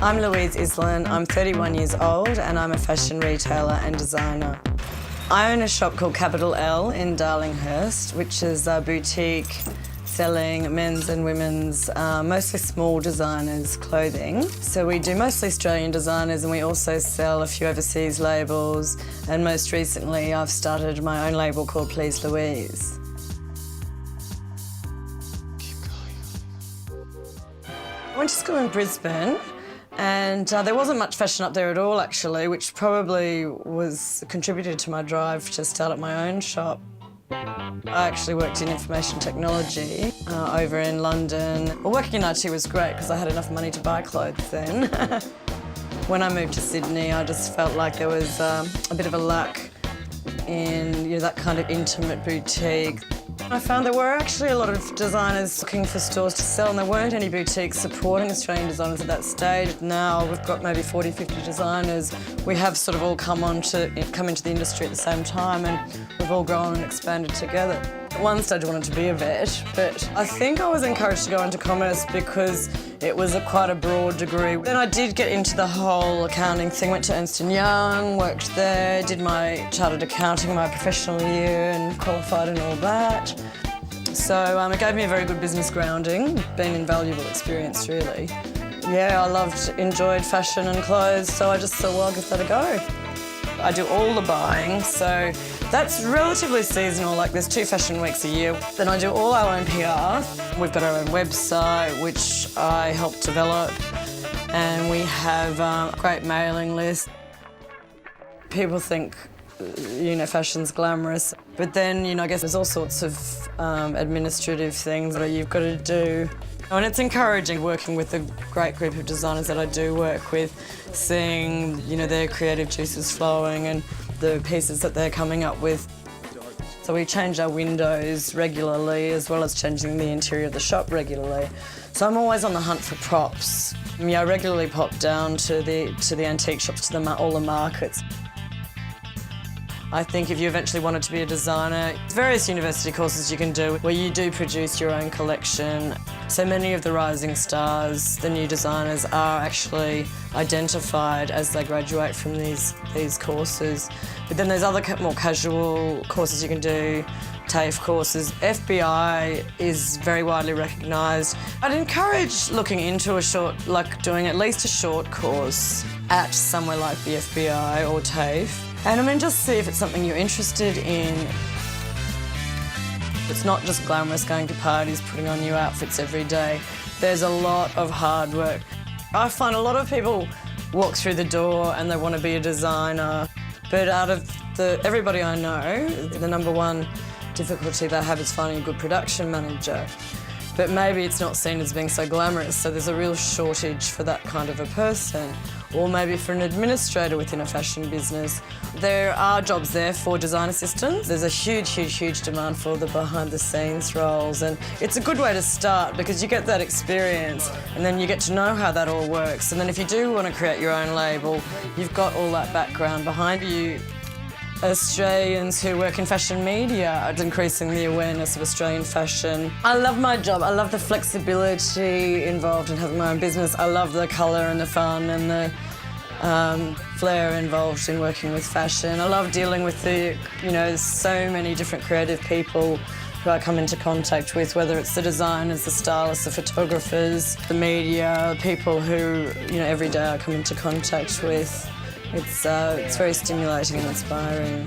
I'm Louise Islan, I'm 31 years old and I'm a fashion retailer and designer. I own a shop called Capital L in Darlinghurst, which is a boutique selling men's and women's, mostly small designers clothing. So we do mostly Australian designers and we also sell a few overseas labels, and most recently I've started my own label called Please Louise. I went to school in Brisbane and there wasn't much fashion up there at all actually, which probably was contributed to my drive to start up my own shop. I actually worked in information technology over in London. Well, working in IT was great because I had enough money to buy clothes then. When I moved to Sydney, I just felt like there was a bit of a lack in that kind of intimate boutique. I found there were actually a lot of designers looking for stores to sell and there weren't any boutiques supporting Australian designers at that stage. Now we've got maybe 40, 50 designers. We have sort of all come into the industry at the same time and we've all grown and expanded together. At one stage I wanted to be a vet, but I think I was encouraged to go into commerce because it was quite a broad degree. Then I did get into the whole accounting thing, went to Ernst & Young, worked there, did my chartered accounting, my professional year and qualified and all that. So it gave me a very good business grounding, been an invaluable experience really. Yeah, enjoyed fashion and clothes, so I just thought, well, I'll give that a go. I do all the buying, so that's relatively seasonal, like there's 2 fashion weeks a year. Then I do all our own PR. We've got our own website, which I help develop, and we have a great mailing list. People think, fashion's glamorous, but then, I guess there's all sorts of administrative things that you've got to do. And it's encouraging working with a great group of designers that I do work with, seeing, their creative juices flowing and the pieces that they're coming up with. So we change our windows regularly as well as changing the interior of the shop regularly. So I'm always on the hunt for props. I regularly pop down to the antique shops, to all the markets. I think if you eventually wanted to be a designer, there's various university courses you can do where you do produce your own collection. So many of the rising stars, the new designers, are actually identified as they graduate from these courses. But then there's other more casual courses you can do, TAFE courses. FBI is very widely recognised. I'd encourage looking into doing at least a short course at somewhere like the FBI or TAFE. And just see if it's something you're interested in. It's not just glamorous going to parties, putting on new outfits every day. There's a lot of hard work. I find a lot of people walk through the door and they want to be a designer, but out of everybody I know, the number one difficulty they have is finding a good production manager. But maybe it's not seen as being so glamorous, so there's a real shortage for that kind of a person. Or maybe for an administrator within a fashion business. There are jobs there for design assistants. There's a huge demand for the behind-the-scenes roles, and it's a good way to start because you get that experience and then you get to know how that all works. And then if you do want to create your own label, you've got all that background behind you. Australians who work in fashion media are increasing the awareness of Australian fashion. I love my job. I love the flexibility involved in having my own business. I love the colour and the fun and the flair involved in working with fashion. I love dealing with so many different creative people who I come into contact with, whether it's the designers, the stylists, the photographers, the media, people who, every day I come into contact with. It's very stimulating and inspiring.